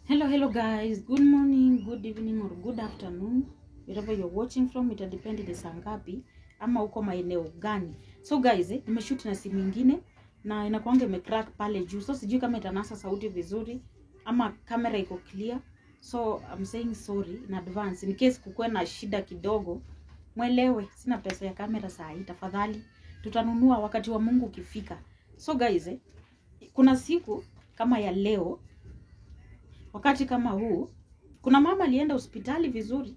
Hello guys, good morning, good evening or good afternoon, wherever you're watching from. It depend ni saa ngapi ama uko maeneo gani. So guys, nimeshoot na simu nyingine na inakuanga imecrack pale juu. So sijui kama itanasa sauti vizuri ama kamera iko clear. So I'm saying sorry in advance in case kukuwe na shida kidogo. Mwelewe, sina pesa ya kamera saa hii, tafadhali. Tutanunua wakati wa Mungu ukifika. So guys, kuna siku kama ya leo, wakati kama huu, kuna mama alienda hospitali vizuri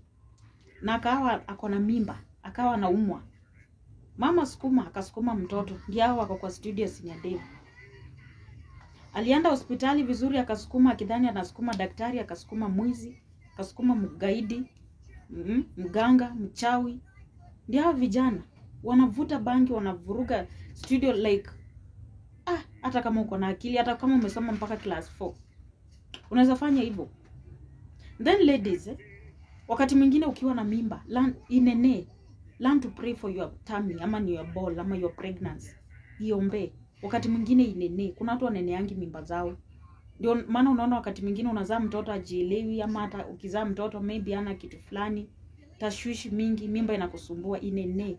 na akawa akona mimba, akawa anaumwa. Mama akasukuma mtoto. Ndio hao wako kwa studio Senior Dave. Alienda hospitali vizuri akasukuma akidhani anasukuma daktari, akasukuma mwizi, akasukuma mgaidi, mganga, mchawi. Ndio hao vijana wanavuta bangi, wanavuruga studio like hata kama uko na akili, hata kama umesoma mpaka class 4. Unaweza fanya hivyo. Then ladies, wakati mwingine ukiwa na mimba, learn to pray for your tummy, ama your ball, ama your pregnancy. Iombe. Wakati mwingine inene. Kuna watu waneneangi mimba zao. Ndio maana unaona wakati mwingine unazaa mtoto ajielewi, ama hata ukizaa mtoto maybe ana kitu fulani, tashwishi mingi, mimba inakusumbua, inene.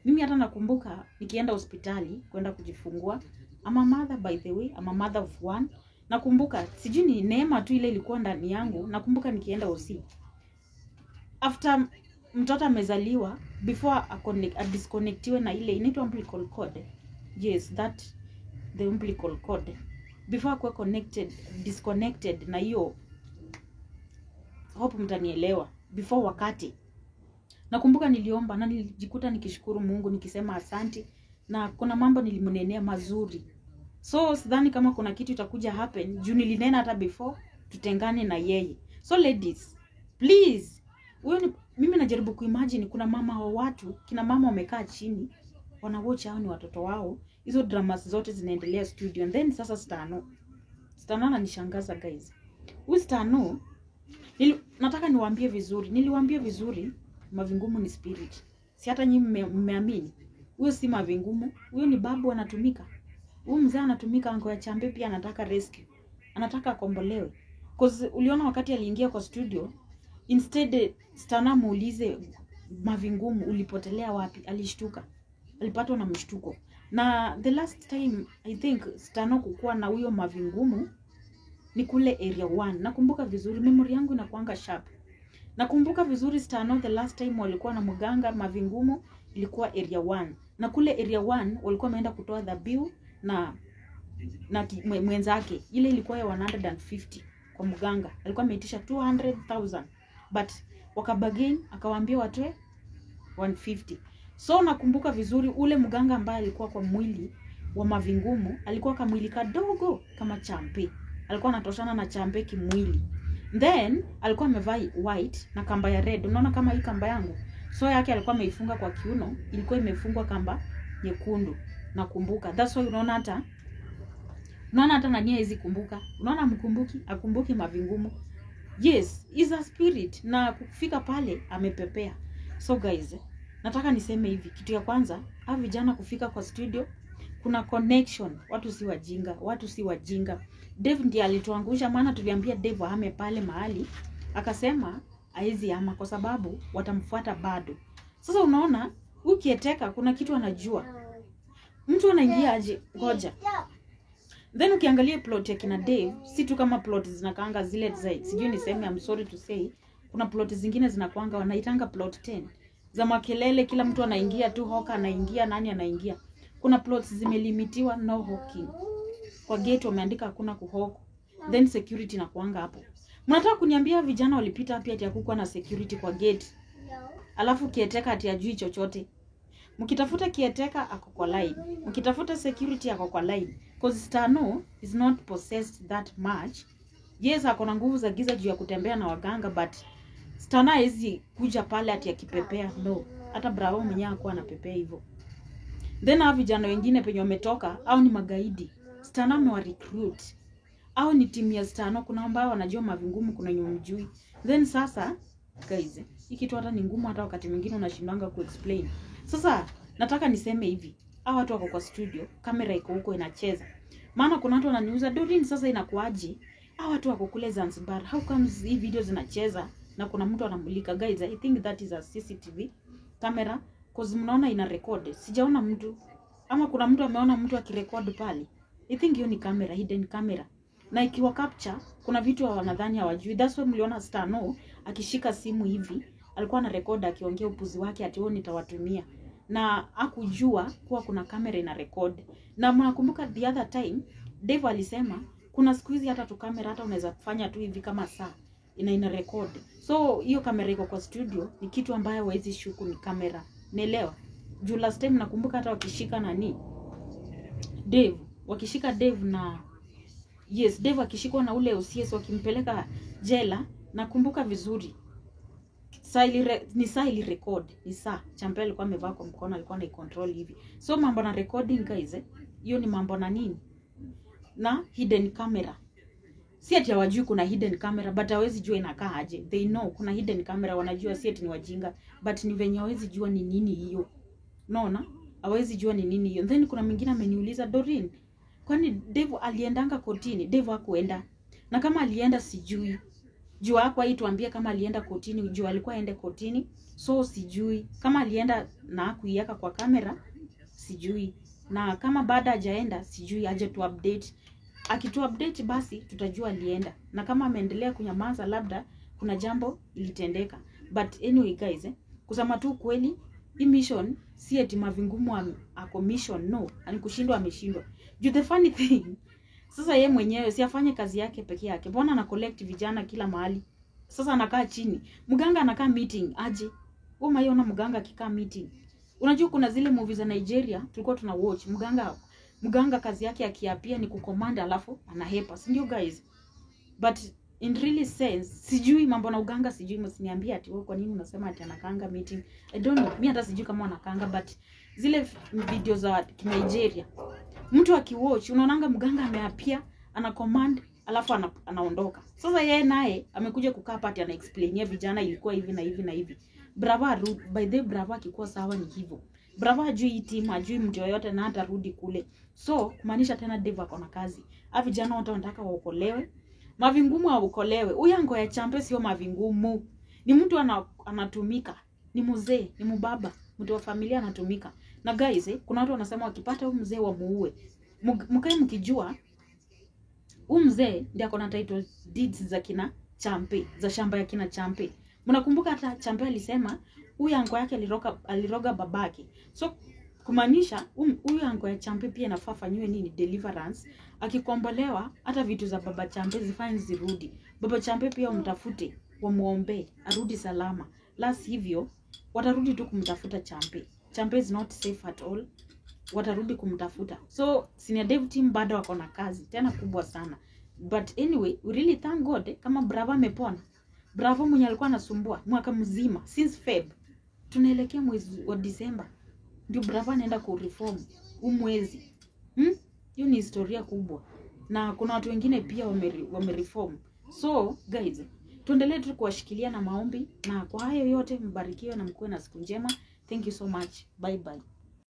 Mimi hata nakumbuka nikienda hospitali kwenda kujifungua. I'm a mother, by the way, I'm a mother of one. Nakumbuka, sijui ni neema tu ile ilikuwa ndani yangu. Nakumbuka nikienda hosi. After mtoto amezaliwa, before disconnectiwe na ile inaitwa umbilical cord. Yes, the umbilical cord. Before kuwa disconnected na hiyo, hope mtanielewa, before wakati. Nakumbuka niliomba na nilijikuta nikishukuru Mungu, nikisema asante, na kuna mambo nilimnenea mazuri. So sidhani kama kuna kitu itakuja happen, juu nilinena hata before tutengane na yeye. So ladies, please, mimi najaribu kuimagine kuna mama wa watu, kina mama wamekaa chini, wanawatch hao ni watoto wao, hizo dramas zote zinaendelea studio. And then sasa Stano ananishangaza guys. Huyu Stano, nataka niwaambie vizuri, niliwaambia vizuri, Mavingumu ni spirit. Si hata nyinyi mmeamini. Huyo si Mavingumu, huyo ni babu anatumika. Huyu mzee anatumika, ango ya chambe pia anataka rescue. Anataka akombolewe. Cause uliona wakati aliingia kwa studio, instead Stana muulize Mavingumu ulipotelea wapi, alishtuka. Alipatwa na mshtuko. Na the last time I think Stana kukua na huyo Mavingumu ni kule area 1. Nakumbuka vizuri, memory yangu inakuanga sharp. Nakumbuka vizuri Stana the last time walikuwa na mganga Mavingumu ilikuwa area 1. Na kule area 1 walikuwa wameenda kutoa dhabihu na mwenzake. Ile ilikuwa ya 150 kwa mganga. Alikuwa ameitisha 200,000, but wakabagain akawaambia watoe 150. So nakumbuka vizuri ule mganga ambaye alikuwa kwa mwili wa Mavingumu alikuwa kama mwili kadogo kama champe. Alikuwa anatoshana na champe kimwili. Then alikuwa amevaa white na kamba ya red. Unaona kama hii kamba yangu? So yake alikuwa ameifunga kwa kiuno, ilikuwa imefungwa kamba nyekundu. Nakumbuka. That's why unaona hata nani hizi kumbuka. Unaona akumbuki Mavingumu. Yes, is a spirit, na kufika pale amepepea. So guys, nataka niseme hivi, kitu ya kwanza, vijana kufika kwa studio, kuna connection. Watu si wajinga. Dave ndiye alituangusha, maana tuliambia Dave ahame pale mahali, akasema haizi ama kwa sababu watamfuata bado. Sasa unaona, ukieteka kuna kitu anajua. Mtu anaingia aje, ngoja. Then ukiangalia plot ya kina Dave, si tu kama plot zinakaanga zile sijui niseme, I'm sorry to say, kuna plot zingine zinakuanga wanaitanga plot 10. Za makelele, kila mtu anaingia tu, hoka anaingia, nani anaingia. Kuna plots zimelimitiwa no hawking. Kwa gate wameandika hakuna kuhoko. Then security inakuanga hapo. Mnataka kuniambia vijana walipita hapo ati hakukuwa na security kwa gate? Alafu kieteka ati ajui chochote. Mkitafuta kieteka ako kwa line. Mkitafuta security ako kwa line. Cause Stano is not possessed that much. Yes, ako na nguvu za giza juu ya kutembea na waganga, but Stana hizi kuja pale ati akipepea, no. Hata Bravo mwenyewe hakuwa anapepea hivyo. Then hao vijana wengine penye wametoka au ni magaidi. Stana amewa recruit. Au ni timu ya Stano, kuna ambao wanajua Mavingumu, kuna wenye mjui. Then sasa guys, hii kitu hata ni ngumu, hata wakati mwingine unashindanga kuexplain. Sasa nataka niseme hivi, hao watu wako kwa studio, kamera iko huko inacheza. Maana kuna watu wananiuza, Doreen sasa inakuaje? Hawa watu wako kule Zanzibar. How comes hii video zinacheza na kuna mtu anamulika? Guys, I think that is a CCTV camera cause mnaona ina record. Sijaona mtu. Ama kuna mtu ameona mtu akirecord pale. I think hiyo ni camera, hidden camera. Na ikiwa capture, kuna vitu wanadhani hawajui. That's why mliona Stano akishika simu hivi, alikuwa na record akiongea upuzi wake ati wao nitawatumia. Na hakujua kuwa kuna kamera ina record. Na mnakumbuka the other time Dave alisema kuna siku hizi hata tu kamera hata unaweza kufanya tu hivi kama saa ina record. So hiyo kamera iko kwa studio ni kitu ambayo hawezi shuku ni kamera. Naelewa. Juu last time nakumbuka hata wakishika nani? Dave, wakishika Dave na yes, Dave akishikwa na ule OCS wakimpeleka jela, nakumbuka vizuri. Saa ili record, ni saa Champe alikuwa amevaa kwa mkono, alikuwa na control hivi. So mambo na recording guys, hiyo ni mambo na nini? Na hidden camera. Si ati hawajui kuna hidden camera, but hawezi jua inakaa aje. They know kuna hidden camera, wanajua si ati ni wajinga, but ni venye hawezi jua ni nini hiyo. Unaona? Hawezi jua ni nini hiyo. Then kuna mwingine ameniuliza, Doreen, kwani Dave aliendanga kotini? Dave hakuenda. Na kama alienda sijui. Juu hapo hii tuambie kama alienda kotini, juu alikuwa aende kotini. So sijui. Kama alienda na hakuiweka kwa kamera, sijui. Na kama baada hajaenda, sijui, aje tu update. Akitu update basi tutajua alienda. Na kama ameendelea kunyamaza labda kuna jambo ilitendeka. But anyway guys, kusema tu kweli, hii mission si eti Mavingumu ako mission, no, anikushindwa ameshindwa. Juu the funny thing, sasa yeye mwenyewe si afanye kazi yake peke yake. Mbona ana collect vijana kila mahali? Sasa anakaa chini. Mganga anakaa meeting aje. Wewe maiona mganga akikaa meeting. Unajua kuna zile movies za Nigeria tulikuwa tuna watch. Mganga kazi yake akiapia ni kucommand alafu anahepa. Si ndio guys? But in really sense, sijui mambo na uganga, sijui, msiniambie ati wewe kwa nini unasema ati anakaanga meeting. I don't know. Mimi hata sijui kama anakaanga, but zile video za Nigeria mtu akiwatch unaonanga mganga ameapia, ana command alafu anaondoka. Sasa yeye naye amekuja kukaa pati ana explainia vijana ilikuwa hivi na hivi na hivi. Brava by the Brava akikuwa sawa ni hivyo. Brava hajui team, hajui mtu yoyote na hata rudi kule. So kumaanisha tena Dave ako na kazi. Hawa vijana wote wanataka waokolewe. Mavingumu waokolewe. Huyu ngo ya Champe sio Mavingumu. Ni mtu anatumika. Ni mzee, ni mbaba, mtu wa familia anatumika. Na guys, kuna watu wanasema wakipata huyu mzee wamuue. Mkae mkijua huyu mzee ndiye akona title deeds za kina Champe, za shamba ya kina Champe. Mnakumbuka hata Champe alisema huyu anko yake aliroga babake. So kumaanisha huyu anko ya Champe pia inafaa fanywe nini? Deliverance. Akikombolewa hata vitu za baba Champe zifanye zirudi. Baba Champe pia umtafute, wamuombe arudi salama. Last hivyo watarudi tu kumtafuta Champe. Champe is not safe at all. Watarudi kumtafuta. So senior dev team bado wako na kazi tena kubwa sana. But anyway, we really thank God kama Brava amepona. Bravo mwenye alikuwa anasumbua mwaka mzima since Feb. Tunaelekea mwezi wa Disemba. Ndio Brava anaenda ku reform mwezi. Hiyo ni historia kubwa. Na kuna watu wengine pia wamereform. So guys, tuendelee tu kuwashikilia na maombi, na kwa hayo yote mbarikiwe na mkuwe na siku njema. Thank you so much. Bye bye.